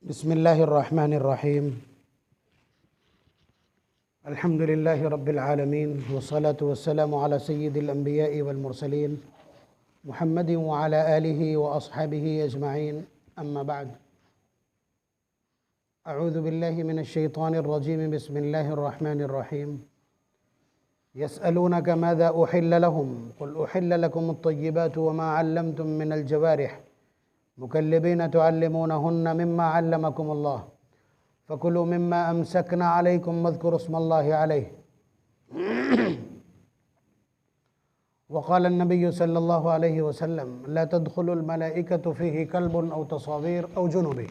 बिस्मिल्लाहिर्रहमानिर्रहीम अल्हम्दुलिल्लाहि रब्बिल आलमीन वस्सलातु वस्सलामु अला सय्यिदिल अंबिया'i वल मुरसलीन मुहम्मदिन व अला आलिहि व अस्हाबिहि अजमाइन अम्मा बाद अऊज़ु बिल्लाहि मिनश शैतानिर रजीम बिस्मिल्लाहिर रहमानिर रहीम यसअलूनका माज़ा उहिल्ल लहुम कुल उहिल्ल लकुमुत तय्यिबातु व मा अल्लमतुम मिनल जवारिह मुकल्लिबीन तुअल्लिमूनहुन्ना मिम्मा अल्लमकुमुल्लाह फ़कुलू मिम्मा अमसकना अलैकुम वज़्कुरुस्मल्लाहि अलैहि वक़ाल अन्नबिय्यु सल्लल्लाहु अलैहि वसल्लम ला तदख़ुलुल मलाइकतु फ़ीही कल्बुन औ तसावीर औ जुनुबि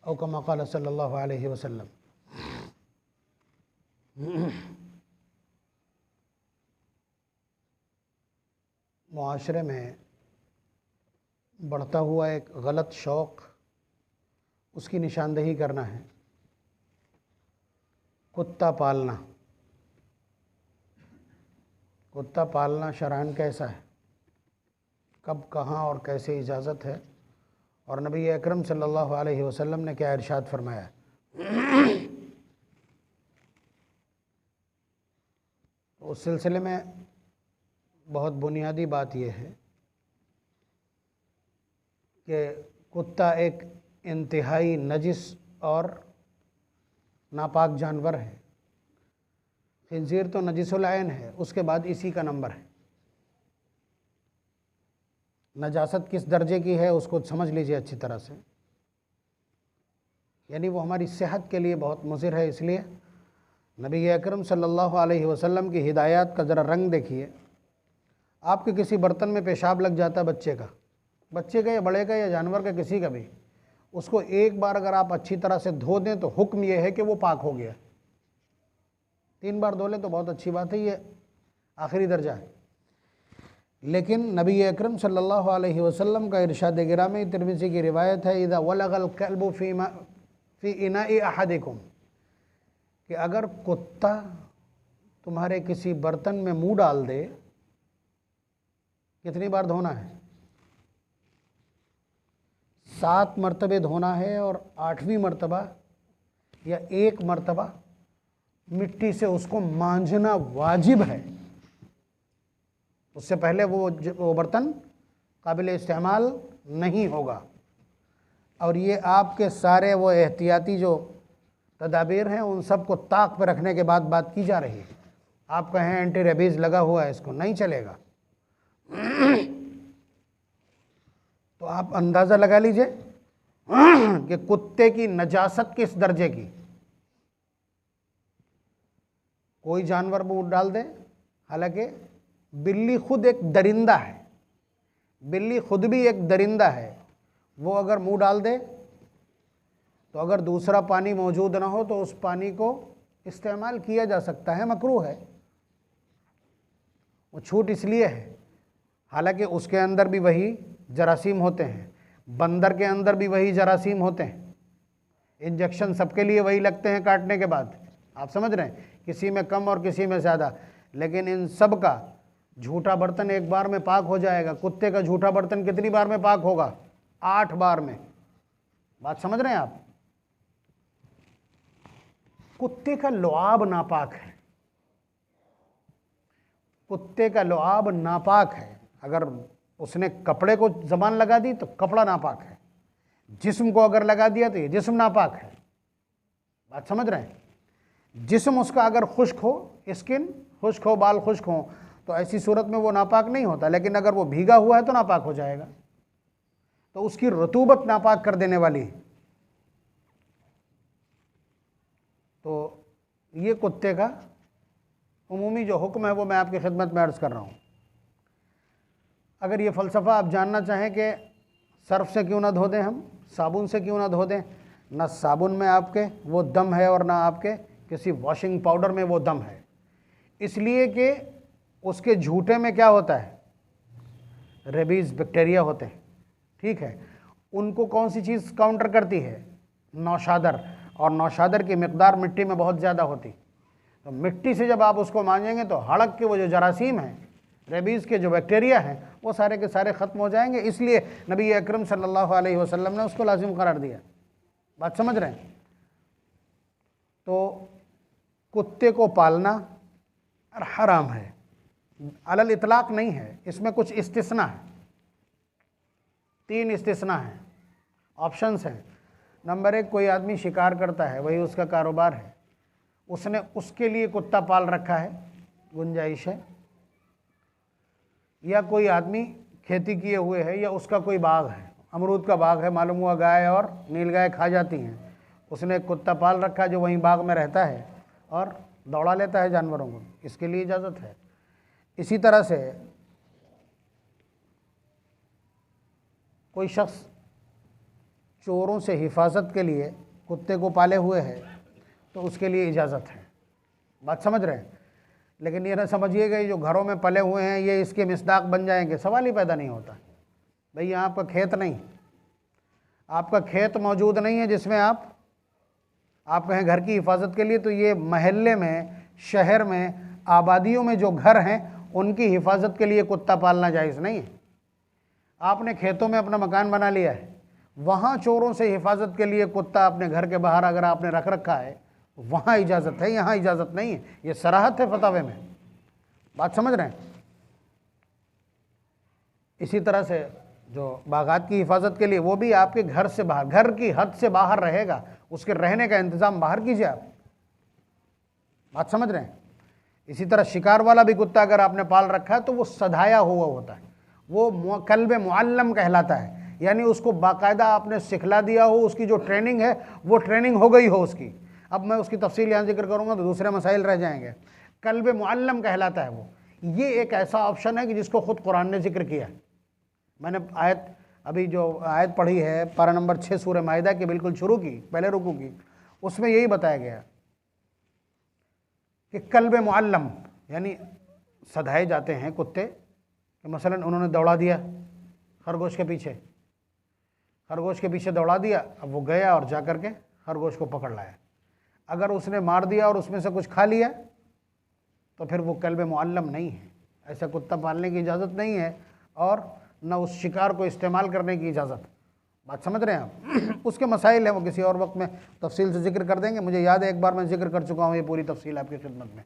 औ कमा क़ाल सल्लल्लाहु अलैहि वसल्लम। मुआशरे में बढ़ता हुआ एक गलत शौक़, उसकी निशानदेही करना है। कुत्ता पालना, कुत्ता पालना शरअन कैसा है, कब कहाँ और कैसे इजाज़त है, और नबी अकरम सल्लल्लाहु अलैहि वसल्लम ने क्या इरशाद फरमाया। उस सिलसिले में बहुत बुनियादी बात यह है कि कुत्ता एक इंतहाई नजिस और नापाक जानवर है। खिंजीर तो नजिसुल ऐन है, उसके बाद इसी का नंबर है। नजासत किस दर्जे की है उसको समझ लीजिए अच्छी तरह से, यानी वो हमारी सेहत के लिए बहुत मुज़िर है। इसलिए नबी अकरम सल्लल्लाहु अलैहि वसल्लम की हिदायत का ज़रा रंग देखिए। आपके किसी बर्तन में पेशाब लग जाता है बच्चे का या बड़े का या जानवर का, किसी का भी, उसको एक बार अगर आप अच्छी तरह से धो दें तो हुक्म यह है कि वो पाक हो गया। 3 बार धो लें तो बहुत अच्छी बात है, ये आखिरी दर्जा है। लेकिन नबी अकरम सल्लल्लाहु अलैहि वसल्लम का इरशाद गिरामी, तिरमिज़ी की रिवायत है, इज़ा वलगल कल्बु फ़ी इनाई अहदिकुम, कि अगर कुत्ता तुम्हारे किसी बर्तन में मुंह डाल दे, कितनी बार धोना है? 7 मरतबे धोना है, और 8वीं मरतबा या 1 मरतबा मिट्टी से उसको मांझना वाजिब है। उससे पहले वो बर्तन काबिल इस्तेमाल नहीं होगा। और ये आपके सारे वो एहतियाती जो तदाबीर हैं उन सब को ताक पर रखने के बाद बात की जा रही है। आप कहें एंटी रेबीज़ लगा हुआ है, इसको नहीं चलेगा। तो आप अंदाज़ा लगा लीजिए कि कुत्ते की नजासत किस दर्जे की। कोई जानवर मुंह डाल दे, हालांकि बिल्ली खुद एक दरिंदा है, बिल्ली खुद भी एक दरिंदा है, वो अगर मुंह डाल दे तो अगर दूसरा पानी मौजूद ना हो तो उस पानी को इस्तेमाल किया जा सकता है, मकरूह है। वो छूट इसलिए है, हालांकि उसके अंदर भी वही जरासीम होते हैं, बंदर के अंदर भी वही जरासीम होते हैं। इंजेक्शन सबके लिए वही लगते हैं काटने के बाद, आप समझ रहे हैं, किसी में कम और किसी में ज़्यादा। लेकिन इन सब का झूठा बर्तन एक बार में पाक हो जाएगा। कुत्ते का झूठा बर्तन कितनी बार में पाक होगा? 8 बार में। बात समझ रहे हैं आप? कुत्ते का लुआब नापाक है, कुत्ते का लुआब नापाक है। अगर उसने कपड़े को ज़बान लगा दी तो कपड़ा नापाक है, जिस्म को अगर लगा दिया तो ये जिस्म नापाक है। बात समझ रहे हैं? जिस्म उसका अगर खुश्क हो, स्किन खुश्क हो, बाल खुश्क हो, तो ऐसी सूरत में वो नापाक नहीं होता। लेकिन अगर वो भीगा हुआ है तो नापाक हो जाएगा। तो उसकी रतूबत नापाक कर देने वाली है। तो ये कुत्ते का उमूमी जो हुक्म है वो मैं आपकी खिदमत में अर्ज़ कर रहा हूँ। अगर ये फ़लसफ़ा आप जानना चाहें कि सर्फ़ से क्यों ना धो दें, हम साबुन से क्यों ना धो दें, ना साबुन में आपके वो दम है और ना आपके किसी वॉशिंग पाउडर में वो दम है। इसलिए कि उसके झूठे में क्या होता है? रेबीज़ बैक्टीरिया होते हैं, ठीक है। उनको कौन सी चीज़ काउंटर करती है? नौशादर, और नौशादर की मिकदार मिट्टी में बहुत ज़्यादा होती। तो मिट्टी से जब आप उसको मांजेंगे तो हड़क के वो जो जरासीम हैं, रेबीज़ के जो बैक्टीरिया हैं, वो सारे के सारे ख़त्म हो जाएंगे। इसलिए नबी अकरम सल्लल्लाहु अलैहि वसल्लम ने उसको लाजिम करार दिया। बात समझ रहे हैं? तो कुत्ते को पालना हराम है, अलल इतलाक नहीं है, इसमें कुछ इस्तिस्ना है, 3 इस्तिस्ना हैं, ऑप्शंस हैं। नंबर 1, कोई आदमी शिकार करता है, वही उसका कारोबार है, उसने उसके लिए कुत्ता पाल रखा है, गुंजाइश है। या कोई आदमी खेती किए हुए है, या उसका कोई बाग है, अमरूद का बाग है, मालूम हुआ गाय और नीलगाय खा जाती हैं, उसने एक कुत्ता पाल रखा है जो वहीं बाग में रहता है और दौड़ा लेता है जानवरों को, इसके लिए इजाज़त है। इसी तरह से कोई शख्स चोरों से हिफाजत के लिए कुत्ते को पाले हुए है तो उसके लिए इजाज़त है। बात समझ रहे हैं? लेकिन ये ना समझिएगा ये जो घरों में पले हुए हैं ये इसके मिस्दाक बन जाएंगे, सवाल ही पैदा नहीं होता। भाई यहाँ आपका खेत नहीं, आपका खेत मौजूद नहीं है जिसमें आप कहें घर की हिफाजत के लिए, तो ये महल्ले में, शहर में, आबादियों में जो घर हैं उनकी हिफाजत के लिए कुत्ता पालना जायज़ नहीं है। आपने खेतों में अपना मकान बना लिया है, वहाँ चोरों से हिफाजत के लिए कुत्ता अपने घर के बाहर अगर आपने रख रखा है वहाँ इजाज़त है, यहाँ इजाज़त नहीं है। ये सराहत है फतवे में। बात समझ रहे हैं? इसी तरह से जो बागात की हिफाजत के लिए वो भी आपके घर से बाहर, घर की हद से बाहर रहेगा, उसके रहने का इंतज़ाम बाहर कीजिए आप। बात समझ रहे हैं? इसी तरह शिकार वाला भी कुत्ता अगर आपने पाल रखा है तो वो सधाया हुआ होता है, वो कल्ब मुअल्लम कहलाता है, यानी उसको बाकायदा आपने सिखला दिया हो, उसकी जो ट्रेनिंग है वो ट्रेनिंग हो गई हो उसकी। अब मैं उसकी तफसील यहाँ जिक्र करूँगा तो दूसरे मसाइल रह जाएंगे। कल्ब मुअल्लम कहलाता है वो। ये एक ऐसा ऑप्शन है कि जिसको खुद कुरान ने जिक्र किया है। मैंने आयत, अभी जो आयत पढ़ी है पारा नंबर 6 सूरह माइदा की बिल्कुल शुरू की, पहले रुकू की, उसमें यही बताया गया कि कल्ब मुअल्लम यानी सधाए जाते हैं कुत्ते कि मसलन उन्होंने दौड़ा दिया खरगोश के पीछे, खरगोश के पीछे दौड़ा दिया, अब वो गया और जा कर के खरगोश को पकड़ लाया। अगर उसने मार दिया और उसमें से कुछ खा लिया तो फिर वो कल्ब मुअल्लम नहीं है, ऐसा कुत्ता पालने की इजाज़त नहीं है और न उस शिकार को इस्तेमाल करने की इजाज़त। बात समझ रहे हैं आप? उसके मसाइल हैं, वो किसी और वक्त में तफसील से जिक्र कर देंगे। मुझे याद है एक बार मैं जिक्र कर चुका हूँ ये पूरी तफसील आपकी खिदमत में।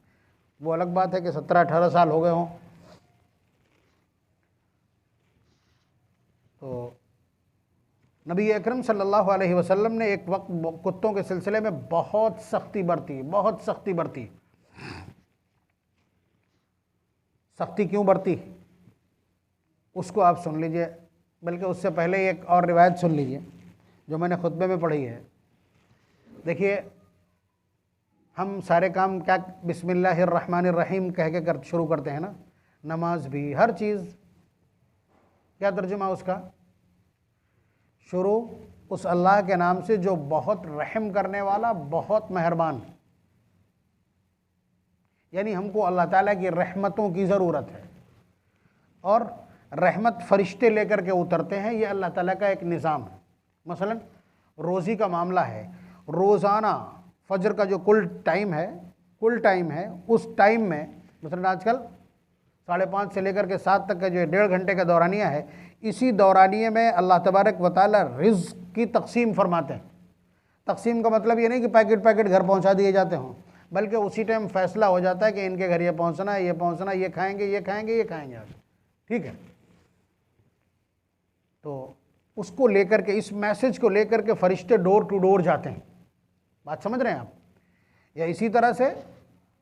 वो अलग बात है कि 17-18 साल हो गए हों। तो नबी अकरम सल्लल्लाहु अलैहि वसल्लम ने एक वक्त कुत्तों के सिलसिले में बहुत सख्ती बरती, बहुत सख्ती बरती। सख्ती क्यों बरती उसको आप सुन लीजिए, बल्कि उससे पहले एक और रिवायत सुन लीजिए जो मैंने खुतबे में पढ़ी है। देखिए, हम सारे काम क्या बिस्मिल्लाहिर्रहमानिर्रहीम कह के शुरू करते हैं ना, नमाज भी, हर चीज़, क्या तर्जुमा उसका? शुरू उस अल्लाह के नाम से जो बहुत रहम करने वाला, बहुत मेहरबान। यानी हमको अल्लाह ताला की रहमतों की ज़रूरत है और रहमत फरिश्ते लेकर के उतरते हैं, ये अल्लाह ताला का एक निज़ाम है। मसलन रोज़ी का मामला है, रोज़ाना फजर का जो कुल टाइम है उस टाइम में, मसलन आजकल 5:30 से लेकर के 7 तक का जो 1.5 घंटे का दौरानिया है, इसी दौरानिए में अल्लाह तबारक व तआला रिज़्क़ की तकसीम फरमाते हैं। तकसीम का मतलब ये नहीं कि पैकेट पैकेट घर पहुंचा दिए जाते हों, बल्कि उसी टाइम फैसला हो जाता है कि इनके घर ये पहुंचना है, ये पहुंचना, ये खाएंगे, ये खाएंगे, ये खाएंगे आज, ठीक है। तो उसको लेकर के, इस मैसेज को लेकर के फरिश्ते डोर टू डोर जाते हैं। बात समझ रहे हैं आप? या इसी तरह से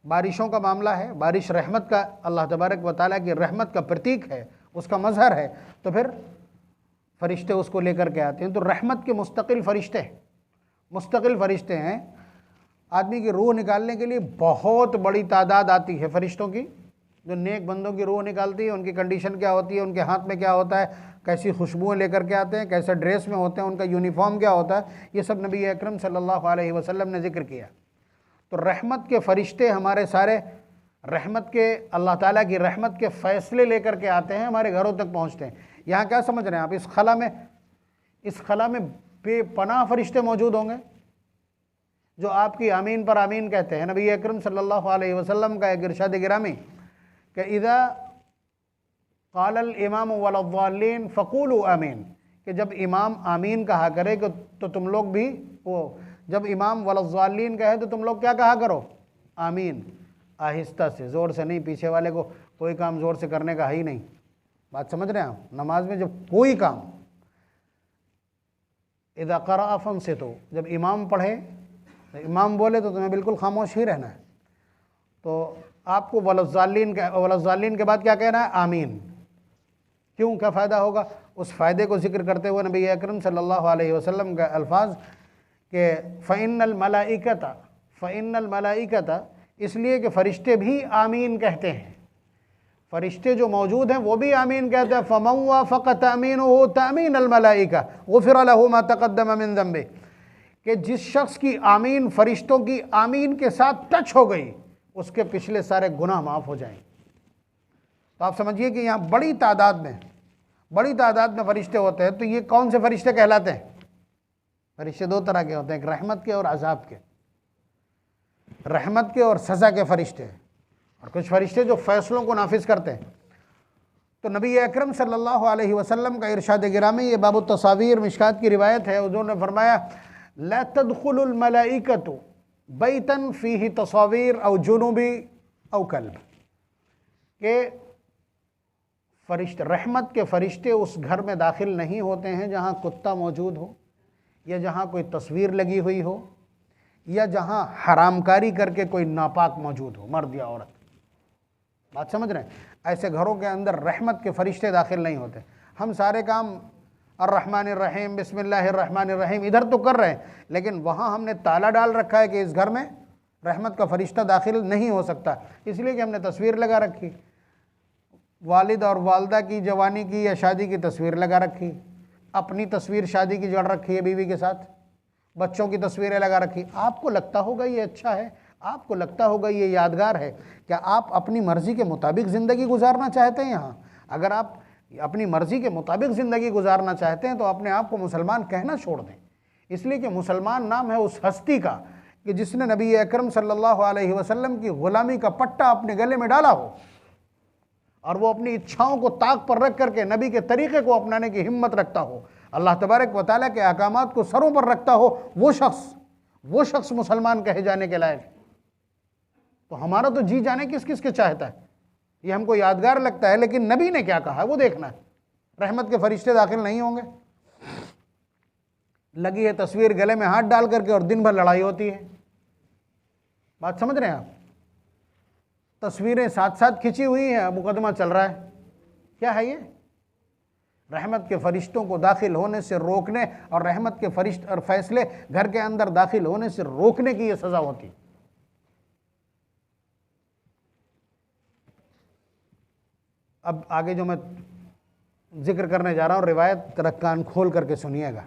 बारिशों का मामला है, बारिश रहमत का, अल्लाह तबारक व तआला की रहमत का प्रतीक है, उसका मज़हर है, तो फिर फरिश्ते उसको लेकर के आते हैं। तो रहमत के मुस्तकिल फ़रिश्ते हैं। आदमी की रूह निकालने के लिए बहुत बड़ी तादाद आती है फरिश्तों की, जो नेक बंदों की रूह निकालती है। उनकी कंडीशन क्या होती है, उनके हाथ में क्या होता है, कैसी खुशबुएँ लेकर के आते हैं, कैसे ड्रेस में होते हैं, उनका यूनिफॉर्म क्या होता है, ये सब नबी अकरम सल्लल्लाहु अलैहि वसल्लम ने जिक्र किया। तो रहमत के फ़रिश्ते हमारे सारे रहमत के, अल्लाह ताला की रहमत के फ़ैसले लेकर के आते हैं, हमारे घरों तक पहुँचते हैं। यहाँ क्या समझ रहे हैं आप? इस खला में बेपनाह फ़रिश्ते मौजूद होंगे जो आपकी आमीन पर आमीन कहते हैं। नबी अकरम सल्लल्लाहु अलैहि वसल्लम का एक इरशाद गिरामी कि इज़ा क़ालल इमाम वलद्दाल्लीन फ़क़ूलू आमीन, कि जब इमाम आमीन कहा करे तो तुम लोग भी वो, जब इमाम वलज़्ज़ालीन कहे तो तुम लोग क्या कहा करो, आमीन। आहिस्ता से, ज़ोर से नहीं। पीछे वाले को कोई काम ज़ोर से करने का है ही नहीं। बात समझ रहे हैं आप? नमाज में जब कोई काम, इज़ा क़रअ फ़अंसितू, जब इमाम पढ़े, इमाम बोले तो तुम्हें बिल्कुल खामोश ही रहना है। तो आपको वलज़्ज़ालीन के बाद क्या कहना है, आमीन। क्यों, क्या फ़ायदा होगा? उस फ़ायदे को जिक्र करते हुए नबी अकरम सल्लल्लाहु अलैहि वसल्लम का अल्फाज के फ़इन्नल मलाइकता, इसलिए कि फ़रिश्ते भी आमीन कहते हैं। फ़रिश्ते जो मौजूद हैं वो भी आमीन कहते हैं। फ़मन वाफ़क़ तअमीनुहु तअमीनल मलाइका गुफ़िर लहु मा तक़द्दम मिन ज़ंबि, कि जिस शख्स की आमीन फ़रिश्तों की आमीन के साथ टच हो गई, उसके पिछले सारे गुनाह माफ़ हो जाएंगे। तो आप समझिए कि यहाँ बड़ी तादाद में फ़रिश्ते होते हैं। तो ये कौन से फ़रिश्ते कहलाते हैं? फ़रिश्ते दो तरह के होते हैं, एक रहमत के और अज़ाब के। रहमत के और सज़ा के फ़रिश्ते, और कुछ फ़रिश्ते जो फ़ैसलों को नाफिज करते हैं। तो नबी अकरम सल्लल्लाहु अलैहि वसल्लम का इरशाद गिरामी, ये बाबु तसावीर मिशकात की रिवायत है। उन्होंने फरमाया, ला तदखुलुल मलाइकतु बैतन फ़ीही तसावीर औ जुनुबी औ कल्ब, के फ़रिश्ते, रहमत के फ़रिश्ते उस घर में दाखिल नहीं होते हैं जहाँ कुत्ता मौजूद हो, या जहाँ कोई तस्वीर लगी हुई हो, या जहाँ हरामकारी करके कोई नापाक मौजूद हो, मर्द या औरत। बात समझ रहे हैं? ऐसे घरों के अंदर रहमत के फ़रिश्ते दाखिल नहीं होते। हम सारे काम अर्रहमानिर रहीम बिस्मिल्लाहिर रहमानिर रहीम इधर तो कर रहे हैं, लेकिन वहाँ हमने ताला डाल रखा है कि इस घर में रहमत का फ़रिश्ता दाखिल नहीं हो सकता, इसलिए कि हमने तस्वीर लगा रखी, वालिद और वालदा की जवानी की या शादी की तस्वीर लगा रखी, अपनी तस्वीर शादी की जड़ रखी है बीवी के साथ, बच्चों की तस्वीरें लगा रखी। आपको लगता होगा ये अच्छा है, आपको लगता होगा ये यादगार है। क्या आप अपनी मर्ज़ी के मुताबिक ज़िंदगी गुजारना चाहते हैं? यहाँ अगर आप अपनी मर्ज़ी के मुताबिक ज़िंदगी गुजारना चाहते हैं तो अपने आप को मुसलमान कहना छोड़ दें, इसलिए कि मुसलमान नाम है उस हस्ती का कि जिसने नबी अकरम सल्लल्लाहु अलैहि वसल्लम की ग़ुलामी का पट्टा अपने गले में डाला हो, और वो अपनी इच्छाओं को ताक पर रख करके नबी के तरीक़े को अपनाने की हिम्मत रखता हो, अल्लाह तबारक व तआला के अहकामात को सरों पर रखता हो, वो शख्स मुसलमान कहे जाने के लायक है। तो हमारा तो जी जाने किस किस के चाहता है, ये हमको यादगार लगता है, लेकिन नबी ने क्या कहा है वो देखना है। रहमत के फ़रिश्ते दाखिल नहीं होंगे। लगी है तस्वीर गले में हाथ डाल करके और दिन भर लड़ाई होती है। बात समझ रहे हैं आप? तस्वीरें साथ साथ खिंची हुई हैं, मुकदमा चल रहा है। क्या है ये? रहमत के फ़रिश्तों को दाखिल होने से रोकने और रहमत के फ़रिश्ते और फैसले घर के अंदर दाखिल होने से रोकने की ये सज़ा होती। अब आगे जो मैं जिक्र करने जा रहा हूँ, रिवायत तरह कान खोल करके सुनिएगा।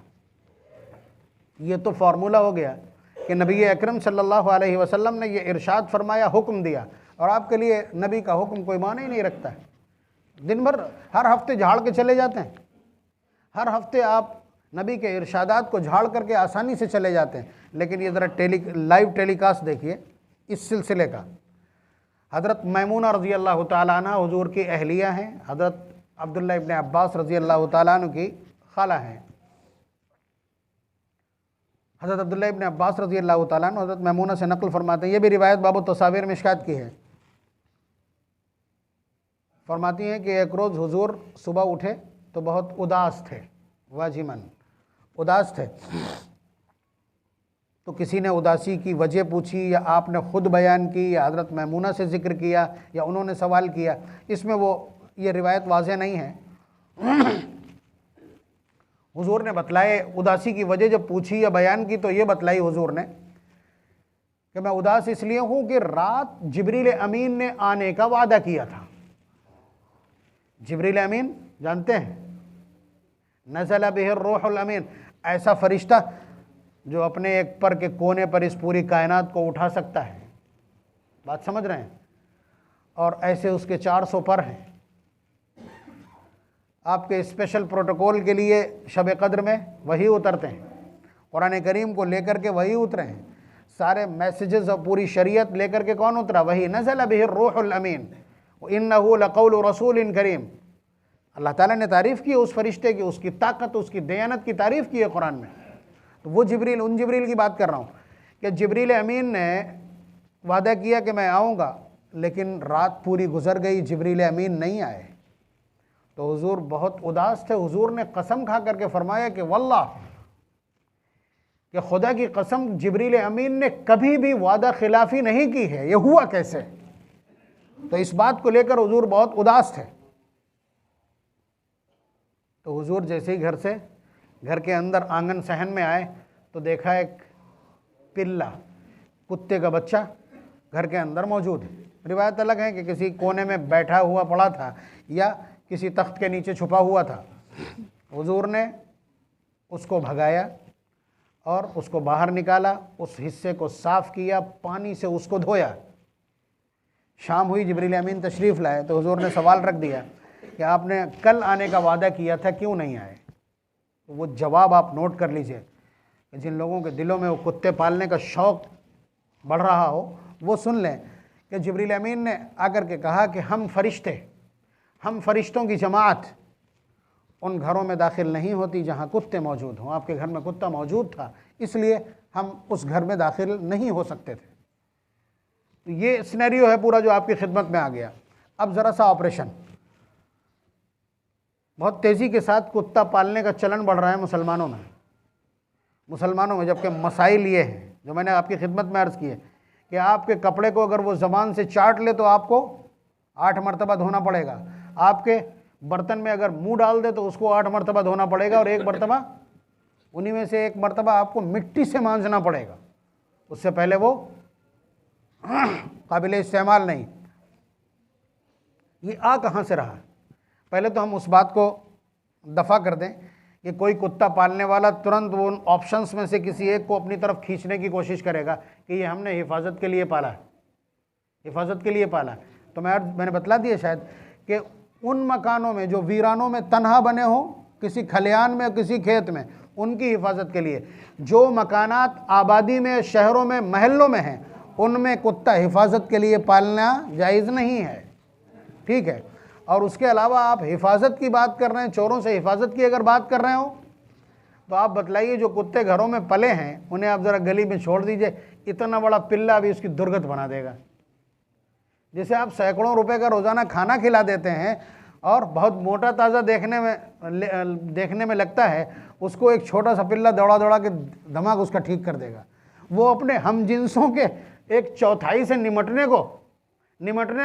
ये तो फार्मूला हो गया कि नबी अकरम सल्लल्लाहु अलैहि वसल्लम ने ये इरशाद फरमाया, हुक्म दिया, और आपके लिए नबी का हुक्म कोई माने ही नहीं रखता है। दिन भर हर हफ्ते झाड़ के चले जाते हैं, हर हफ्ते आप नबी के इरशादात को झाड़ करके आसानी से चले जाते हैं। लेकिन ये ज़रा लाइव टेलीकास्ट देखिए इस सिलसिले का। हज़रत मैमूना रज़ी अल्लाह तआला अन्हा हुज़ूर की अहलिया हैं, हज़रत अब्दुल्ला इब्न अब्बास रज़ी अल्लाह तआला अन्हु की खाला हैं। हज़रत अब्दुल्ला इब्न अब्बास रज़ी अल्लाह तआला अन्हु हज़रत मैमूना से नक़ल फरमाते हैं। ये भी रिवायत बाबु तसावीर मिशकात की है। फरमाती हैं कि एक रोज़ हुज़ूर सुबह उठे तो बहुत उदास थे, वाजिमन उदास थे। तो किसी ने उदासी की वजह पूछी, या आपने ख़ुद बयान की, या हज़रत मैमूना से ज़िक्र किया, या उन्होंने सवाल किया, इसमें वो ये रिवायत वाज़ेह नहीं है। हुज़ूर ने बतलाए उदासी की वजह जब पूछी या बयान की तो ये बतलाई हुज़ूर ने कि मैं उदास इसलिए हूँ कि रात जिब्रील अमीन ने आने का वादा किया था। जिब्रील अमीन जानते हैं, नज़ल बिहिर रूहुल अमीन, ऐसा फ़रिश्ता जो अपने एक पर के कोने पर इस पूरी कायनात को उठा सकता है। बात समझ रहे हैं? और ऐसे उसके 400 पर हैं। आपके स्पेशल प्रोटोकॉल के लिए शब कद्र में वही उतरते हैं, कुरान करीम को लेकर के वही उतरे हैं, सारे मैसेजेस और पूरी शरीयत लेकर के कौन उतरा? वही। नज़ल बिहिर रूहुल अमीन इन्नहु लक़ौलु रसूलिन करीम, अल्लाह ताला ने तारीफ़ की है उस फरिश्ते की, उसकी ताकत, उसकी दयानत की तारीफ़ की है कुरान में। तो वो जिब्रील, उन जिब्रील की बात कर रहा हूँ कि जिब्रील अमीन ने वादा किया कि मैं आऊँगा, लेकिन रात पूरी गुजर गई, जिब्रील अमीन नहीं आए। तो हुजूर बहुत उदास थे। हुजूर ने कसम खा करके फरमाया कि वल्लाह, कि खुदा की कसम जिब्रील अमीन ने कभी भी वादा खिलाफी नहीं की है, ये हुआ कैसे? तो इस बात को लेकर हुजूर बहुत उदास थे। तो हुजूर जैसे ही घर के अंदर आंगन सहन में आए तो देखा एक पिल्ला, कुत्ते का बच्चा घर के अंदर मौजूद है। रिवायत अलग है कि किसी कोने में बैठा हुआ पड़ा था या किसी तख्त के नीचे छुपा हुआ था। हुजूर ने उसको भगाया और उसको बाहर निकाला, उस हिस्से को साफ़ किया, पानी से उसको धोया। शाम हुई, जिब्रील अमीन तशरीफ़ लाए तो हुजूर ने सवाल रख दिया कि आपने कल आने का वादा किया था, क्यों नहीं आए? तो वो जवाब आप नोट कर लीजिए कि जिन लोगों के दिलों में वो कुत्ते पालने का शौक़ बढ़ रहा हो वो सुन लें कि जिब्रील अमीन ने आकर के कहा कि हम फरिश्तों की जमात उन घरों में दाखिल नहीं होती जहाँ कुत्ते मौजूद हों। आपके घर में कुत्ता मौजूद था, इसलिए हम उस घर में दाखिल नहीं हो सकते थे। तो ये सिनेरियो है पूरा जो आपकी खिदमत में आ गया। अब ज़रा सा ऑपरेशन, बहुत तेज़ी के साथ कुत्ता पालने का चलन बढ़ रहा है मुसलमानों में, जबकि मसाइल ये हैं जो मैंने आपकी खिदमत में अर्ज़ की है कि आपके कपड़े को अगर वो ज़बान से चाट ले तो आपको 8 मरतबा धोना पड़ेगा। आपके बर्तन में अगर मुंह डाल दे तो उसको 8 मरतबा धोना पड़ेगा, और एक मरतबा, उन्हीं में से एक मरतबा आपको मिट्टी से मांजना पड़ेगा, उससे पहले वो काबिल इस्तेमाल नहीं। ये आ कहाँ से रहा? पहले तो हम उस बात को दफ़ा कर दें कि कोई कुत्ता पालने वाला तुरंत वो उन ऑप्शंस में से किसी एक को अपनी तरफ खींचने की कोशिश करेगा कि ये हमने हिफाजत के लिए पाला है, हिफाजत के लिए पाला है। तो मैंने बतला दिया शायद कि उन मकानों में जो वीरानों में तन्हा बने हों, किसी खलियान में, किसी खेत में, उनकी हिफाजत के लिए। जो मकानात आबादी में, शहरों में, महल्लों में हैं, उनमें कुत्ता हिफाजत के लिए पालना जायज़ नहीं है, ठीक है। और उसके अलावा आप हिफाजत की बात कर रहे हैं, चोरों से हिफाजत की अगर बात कर रहे हो तो आप बतलाइए जो कुत्ते घरों में पले हैं उन्हें आप ज़रा गली में छोड़ दीजिए, इतना बड़ा पिल्ला भी उसकी दुर्गत बना देगा। जैसे आप सैकड़ों रुपए का रोज़ाना खाना खिला देते हैं और बहुत मोटा ताज़ा देखने में लगता है, उसको एक छोटा सा पिल्ला दौड़ा दौड़ा के दिमाग उसका ठीक कर देगा। वो अपने हम जिन्सों के 1/4 से निमटने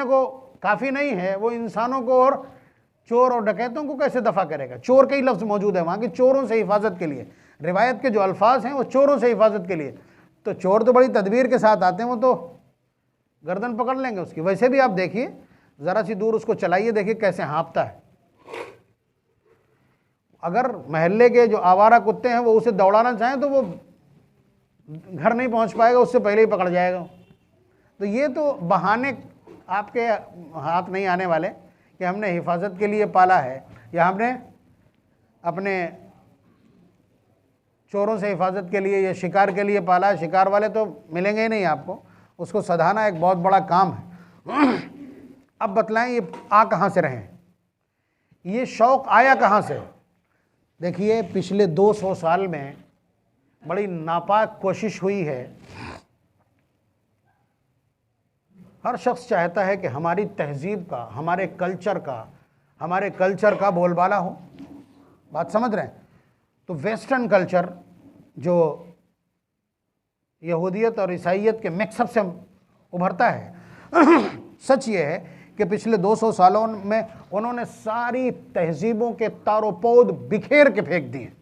को काफ़ी नहीं है, वो इंसानों को और चोर और डकैतों को कैसे दफ़ा करेगा? चोर के ही लफ्ज़ मौजूद है वहाँ की, चोरों से हिफाजत के लिए। रिवायत के जो अल्फाज हैं वो चोरों से हिफाजत के लिए। तो चोर तो बड़ी तदबीर के साथ आते हैं, वो तो गर्दन पकड़ लेंगे उसकी। वैसे भी आप देखिए, ज़रा सी दूर उसको चलाइए, देखिए कैसे हाँफता है। अगर महल्ले के जो आवारा कुत्ते हैं वो उसे दौड़ाना चाहें तो वो घर नहीं पहुँच पाएगा, उससे पहले ही पकड़ जाएगा। तो ये तो बहाने आपके हाथ नहीं आने वाले कि हमने हिफाजत के लिए पाला है या हमने अपने चोरों से हिफाजत के लिए या शिकार के लिए पाला है। शिकार वाले तो मिलेंगे ही नहीं आपको, उसको सधाना एक बहुत बड़ा काम है। अब बतलाएं ये आ कहाँ से रहे, ये शौक़ आया कहाँ से? देखिए, पिछले 200 साल में बड़ी नापाक कोशिश हुई है। हर शख्स चाहता है कि हमारी तहजीब का, हमारे कल्चर का बोलबाला हो। बात समझ रहे हैं? तो वेस्टर्न कल्चर जो यहूदियत और ईसाइयत के मिक्सअप से उभरता है, सच ये है कि पिछले 200 सालों में उन्होंने सारी तहजीबों के तारोपोद बिखेर के फेंक दिए,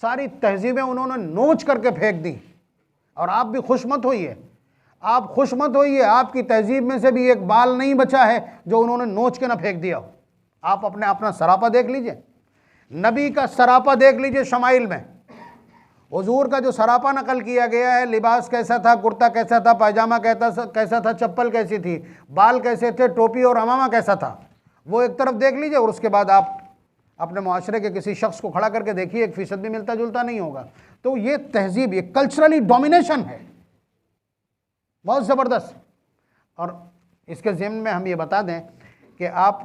सारी तहजीबें उन्होंने नोच करके फेंक दी। और आप भी खुश मत होइए, आपकी तहजीब में से भी एक बाल नहीं बचा है जो उन्होंने नोच के ना फेंक दिया हो। आप अपना सरापा देख लीजिए, नबी का सरापा देख लीजिए शमाइल में। हुजूर का जो सरापा नकल किया गया है, लिबास कैसा था, कुर्ता कैसा था, पायजामा कैसा था, चप्पल कैसी थी, बाल कैसे थे, टोपी और अमामा कैसा था, वो एक तरफ देख लीजिए। और उसके बाद आप अपने माशरे के किसी शख्स को खड़ा करके देखिए, 1% भी मिलता जुलता नहीं होगा। तो ये तहजीब, ये कल्चरली डोमिनेशन है बहुत ज़बरदस्त। और इसके ज़िम्न में हम ये बता दें कि आप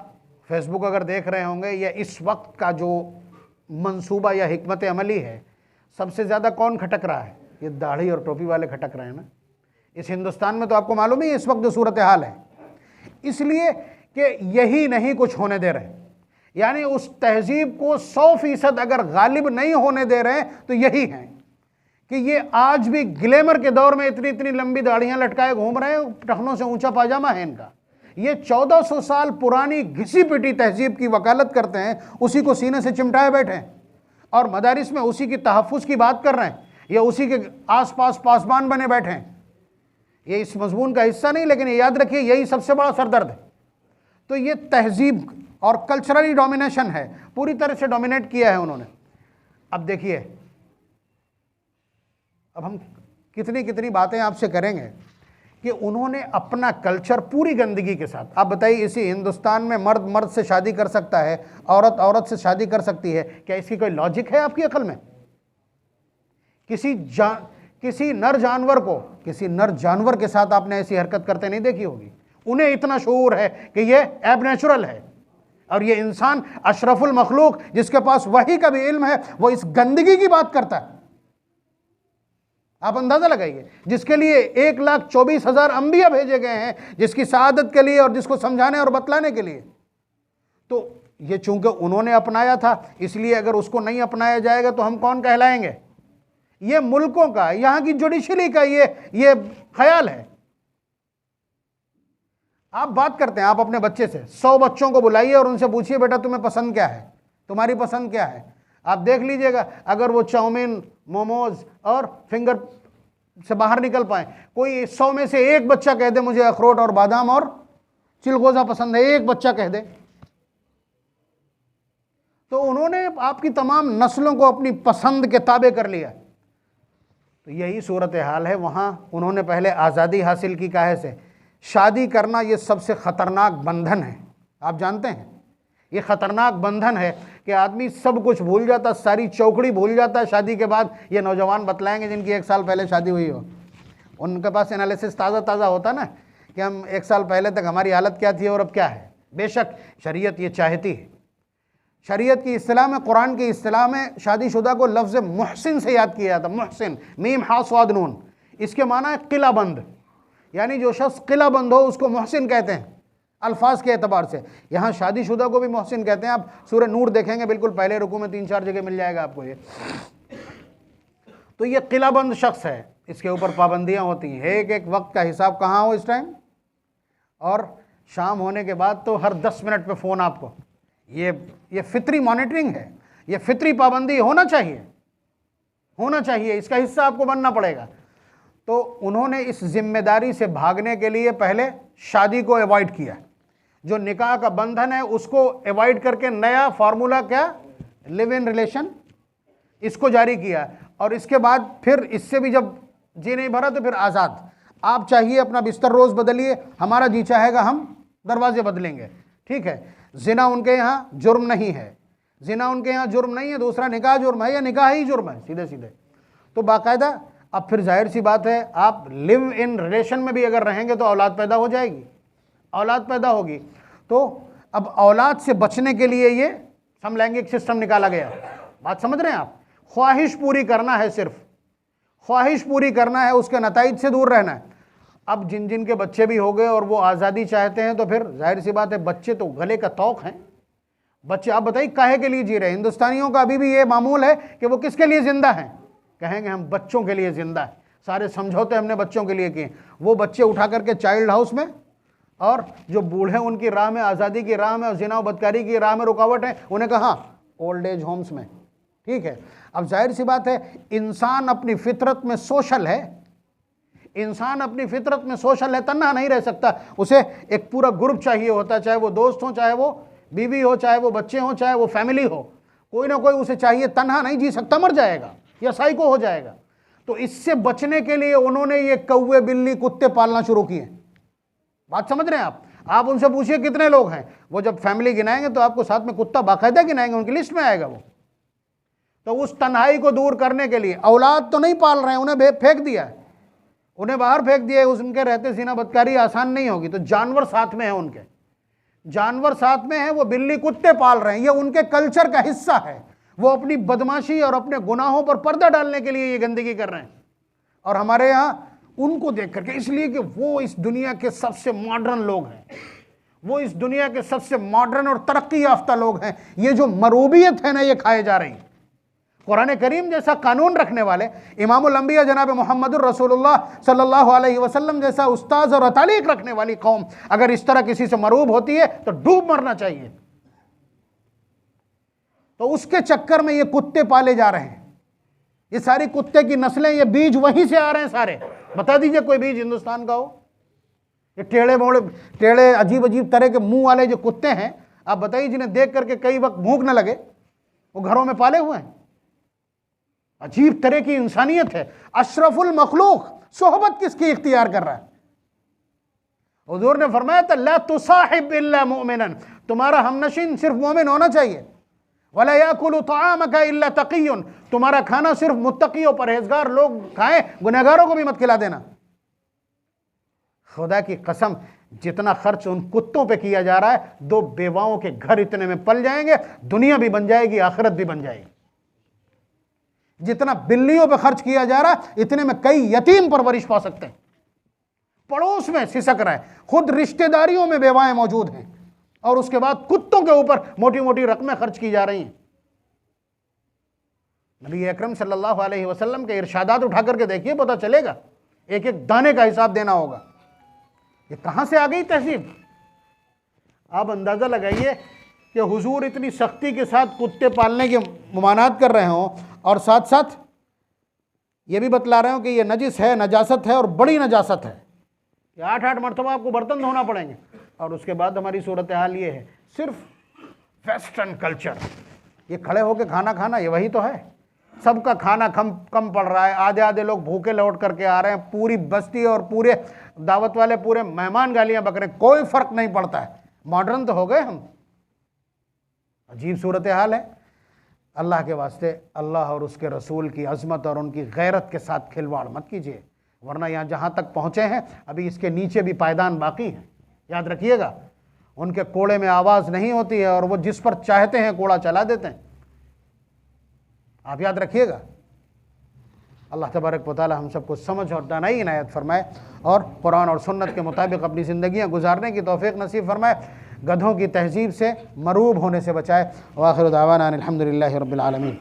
फेसबुक अगर देख रहे होंगे, या इस वक्त का जो मंसूबा या हिकमत अमली है, सबसे ज़्यादा कौन खटक रहा है? ये दाढ़ी और टोपी वाले खटक रहे हैं ना इस हिंदुस्तान में। तो आपको मालूम ही है इस वक्त जो सूरत हाल है, इसलिए कि यही नहीं कुछ होने दे रहे, यानी उस तहजीब को 100% अगर गालिब नहीं होने दे रहे हैं तो यही है कि ये आज भी ग्लैमर के दौर में इतनी इतनी लंबी दाढ़ियां लटकाए घूम रहे हैं, टखनों से ऊंचा पाजामा है इनका। ये 1400 साल पुरानी घिसी पिटी तहजीब की वकालत करते हैं, उसी को सीने से चिमटाए बैठे हैं और मदारिस में उसी की तहफ़्फ़ुज़ की बात कर रहे हैं, या उसी के आसपास पासबान बने बैठे हैं। ये इस मजमून का हिस्सा नहीं, लेकिन ये याद रखिए यही सबसे बड़ा सरदर्द है। तो ये तहजीब और कल्चरली डोमिनेशन है, पूरी तरह से डोमिनेट किया है उन्होंने। अब देखिए, अब हम कितनी कितनी बातें आपसे करेंगे कि उन्होंने अपना कल्चर पूरी गंदगी के साथ। आप बताइए, इसी हिंदुस्तान में मर्द मर्द से शादी कर सकता है, औरत औरत से शादी कर सकती है, क्या इसकी कोई लॉजिक है आपकी अकल में? किसी नर जानवर के साथ आपने ऐसी हरकत करते नहीं देखी होगी। उन्हें इतना शऊर है कि ये एबनेचुरल है, और ये इंसान अशरफुल मखलूक जिसके पास वही का भी इल्म है, वो इस गंदगी की बात करता है। आप अंदाजा लगाइए, जिसके लिए 1,24,000 अंबिया भेजे गए हैं, जिसकी शहादत के लिए और जिसको समझाने और बतलाने के लिए। तो ये चूंकि उन्होंने अपनाया था, इसलिए अगर उसको नहीं अपनाया जाएगा तो हम कौन कहलाएंगे? ये मुल्कों का, यहां की जुडिशरी का ये ख्याल है। आप बात करते हैं, आप अपने बच्चे से 100 बच्चों को बुलाइए और उनसे पूछिए बेटा तुम्हें पसंद क्या है, तुम्हारी पसंद क्या है। आप देख लीजिएगा, अगर वो चाउमीन, मोमोज और फिंगर से बाहर निकल पाए, कोई 100 में से एक बच्चा कह दे मुझे अखरोट और बादाम और चिलगोजा पसंद है, एक बच्चा कह दे, तो उन्होंने आपकी तमाम नस्लों को अपनी पसंद के ताबे कर लिया। तो यही सूरत हाल है वहाँ। उन्होंने पहले आज़ादी हासिल की काहे से? शादी करना ये सबसे ख़तरनाक बंधन है। आप जानते हैं ये ख़तरनाक बंधन है कि आदमी सब कुछ भूल जाता, सारी चौकड़ी भूल जाता है शादी के बाद। ये नौजवान बतलाएंगे जिनकी 1 साल पहले शादी हुई हो, उनके पास एनालिसिस ताज़ा होता ना कि हम 1 साल पहले तक हमारी हालत क्या थी और अब क्या है। बेशक शरीयत ये चाहती है, शरीयत की इस्तिलाह में, कुरान की इस्तिलाह में शादीशुदा को लफ्ज़ मुहसिन से याद किया जाता। मुहसिन, मीम हा स्वाद नून, इसके माना है किलाबंद, यानी जो शख्स किलाबंद हो उसको मुहसिन कहते हैं अल्फाज के एतबार से। यहाँ शादीशुदा को भी मुहसिन कहते हैं। आप सूरह नूर देखेंगे, बिल्कुल पहले रुकू में 3-4 जगह मिल जाएगा आपको ये। तो ये किलाबंद शख्स है, इसके ऊपर पाबंदियाँ होती हैं। एक वक्त का हिसाब कहाँ हो इस टाइम, और शाम होने के बाद तो हर 10 मिनट पे फ़ोन आपको। ये फितरी मॉनिटरिंग है, ये फितरी पाबंदी होना चाहिए, इसका हिस्सा आपको बनना पड़ेगा। तो उन्होंने इस जिम्मेदारी से भागने के लिए पहले शादी को अवॉइड किया, जो निकाह का बंधन है उसको अवॉइड करके नया फार्मूला क्या, लिव इन रिलेशन, इसको जारी किया। और इसके बाद फिर इससे भी जब जी नहीं भरा तो फिर आज़ाद। आप चाहिए अपना बिस्तर रोज़ बदलिए, हमारा जी चाहेगा हम दरवाजे बदलेंगे, ठीक है। जिना उनके यहाँ जुर्म नहीं है, जिना उनके यहाँ जुर्म नहीं है, दूसरा निकाह जुर्म है या निकाह ही जुर्म है सीधे सीधे। तो बाकायदा अब फिर जाहिर सी बात है, आप लिव इन रिलेशन में भी अगर रहेंगे तो औलाद पैदा हो जाएगी, औलाद पैदा होगी। तो अब औलाद से बचने के लिए ये समलैंगिक सिस्टम निकाला गया। बात समझ रहे हैं आप? ख्वाहिश पूरी करना है, सिर्फ ख्वाहिश पूरी करना है, उसके नताइज से दूर रहना है। अब जिन जिन के बच्चे भी हो गए और वो आज़ादी चाहते हैं, तो फिर जाहिर सी बात है बच्चे तो गले का तौक हैं। बच्चे आप बताइए काहे के लिए जी रहे हैं? हिंदुस्तानियों का अभी भी ये मामूल है कि वो किसके लिए ज़िंदा हैं? कहेंगे हम बच्चों के लिए ज़िंदा है, सारे समझौते हमने बच्चों के लिए किए। वो बच्चे उठा करके चाइल्ड हाउस में, और जो बूढ़े उनकी राह में, आज़ादी की राह में और ज़िना बदकारी की राह में रुकावट है, उन्हें कहाँ? ओल्ड एज होम्स में, ठीक है। अब जाहिर सी बात है, इंसान अपनी फितरत में सोशल है, इंसान अपनी फितरत में सोशल है, तन्हा नहीं रह सकता। उसे एक पूरा ग्रुप चाहिए होता है, चाहे वो दोस्त हो, चाहे वो बीवी हो, चाहे वो बच्चे हो, चाहे वो फैमिली हो, कोई ना कोई उसे चाहिए। तन्हा नहीं जी सकता, मर जाएगा या साइको हो जाएगा। तो इससे बचने के लिए उन्होंने ये कौवे, बिल्ली, कुत्ते पालना शुरू किए। बात समझ रहे हैं आप? आप उनसे पूछिए कितने लोग हैं, वो जब फैमिली गिनाएंगे तो आपको साथ में कुत्ता बाकायदा गिनाएंगे, उनकी लिस्ट में आएगा वो। तो उस तन्हाई को दूर करने के लिए, औलाद तो नहीं पाल रहे हैं, उन्हें फेंक दिया है, उन्हें बाहर फेंक दिया है। उनके रहते ज़िना बदकारी आसान नहीं होगी, तो जानवर साथ में है उनके। जानवर साथ में हैं, वो बिल्ली कुत्ते पाल रहे हैं, ये उनके कल्चर का हिस्सा है। वो अपनी बदमाशी और अपने गुनाहों पर पर्दा डालने के लिए ये गंदगी कर रहे हैं। और हमारे यहाँ उनको देख करके, इसलिए कि वो इस दुनिया के सबसे मॉडर्न लोग हैं, वो इस दुनिया के सबसे मॉडर्न और तरक्की याफ्ता लोग हैं, ये जो मरूबियत है ना ये खाए जा रही है। कुरान करीम जैसा कानून रखने वाले, इमामुल अंबिया जनाब मोहम्मदुर रसूलुल्लाह सल्लल्लाहु अलैहि वसल्लम जैसा उस्ताद और तालीक रखने वाली कौम अगर इस तरह किसी से मरूब होती है तो डूब मरना चाहिए। तो उसके चक्कर में ये कुत्ते पाले जा रहे हैं, ये सारी कुत्ते की नस्लें, ये बीज वहीं से आ रहे हैं सारे। बता दीजिए कोई बीज हिंदुस्तान का हो। ये टेढ़े मोड़े, टेढ़े अजीब अजीब तरह के मुंह वाले जो कुत्ते हैं, आप बताइए जिन्हें देख करके कई वक्त भूख न लगे, वो घरों में पाले हुए हैं। अजीब तरह की इंसानियत है। अशरफुल मखलूक सोहबत किसकी इख्तियार कर रहा है? हुजूर ने फरमाया था ला तुसाहिब इल्ला मुमिनन, तुम्हारा हमनशीन सिर्फ मोमिन होना चाहिए। वला याकुलु तआमका इल्ला तक़ियुन, तुम्हारा खाना सिर्फ मुत्तकी और परहेजगार लोग खाएं, गुनहगारों को भी मत खिला देना। खुदा की कसम, जितना खर्च उन कुत्तों पे किया जा रहा है, 2 बेवाओं के घर इतने में पल जाएंगे, दुनिया भी बन जाएगी, आखिरत भी बन जाएगी। जितना बिल्लियों पे खर्च किया जा रहा है, इतने में कई यतीम परवरिश पा सकते हैं। पड़ोस में सिसक रहा है, खुद रिश्तेदारियों में बेवाएं मौजूद हैं, और उसके बाद कुत्तों के ऊपर मोटी मोटी रकमें खर्च की जा रही हैं। नबी अकरम सल्लल्लाहु अलैहि वसल्लम के इरशादात उठा करके देखिए, पता चलेगा। एक एक दाने का हिसाब देना होगा। ये कहां से आ गई तहजीब? आप अंदाजा लगाइए कि हुजूर इतनी सख्ती के साथ कुत्ते पालने की ममानात कर रहे हों, और साथ साथ ये भी बतला रहे हो कि ये नजिस है, नजासत है और बड़ी नजासत है, ये 8-8 मरतबा आपको बर्तन धोना पड़ेंगे। और उसके बाद हमारी सूरत हाल ये है, सिर्फ वेस्टर्न कल्चर, ये खड़े होकर खाना खाना, ये वही तो है। सबका खाना कम पड़ रहा है, आधे आधे लोग भूखे लौट करके आ रहे हैं, पूरी बस्ती और पूरे दावत वाले पूरे मेहमान गालियां बक रहे हैं, कोई फर्क नहीं पड़ता है। मॉडर्न तो हो गए हम। अजीब सूरत हाल है। अल्लाह के वास्ते अल्लाह और उसके रसूल की अज़मत और उनकी गैरत के साथ खिलवाड़ मत कीजिए, वरना यहाँ जहाँ तक पहुँचे हैं अभी इसके नीचे भी पायदान बाकी है। याद रखिएगा, उनके कोड़े में आवाज़ नहीं होती है और वो जिस पर चाहते हैं कोड़ा चला देते हैं। आप याद रखिएगा। अल्लाह तबारक व तआला हम सबको समझ और दानाई इनायत फरमाए और कुरान और सुन्नत के मुताबिक अपनी ज़िंदगियाँ गुजारने की तौफीक नसीब फरमाए, गधों की तहजीब से मरूब होने से बचाए। व आखिर दावाना अनिल हम्दुलिल्लाहि रब्बिल आलमीन।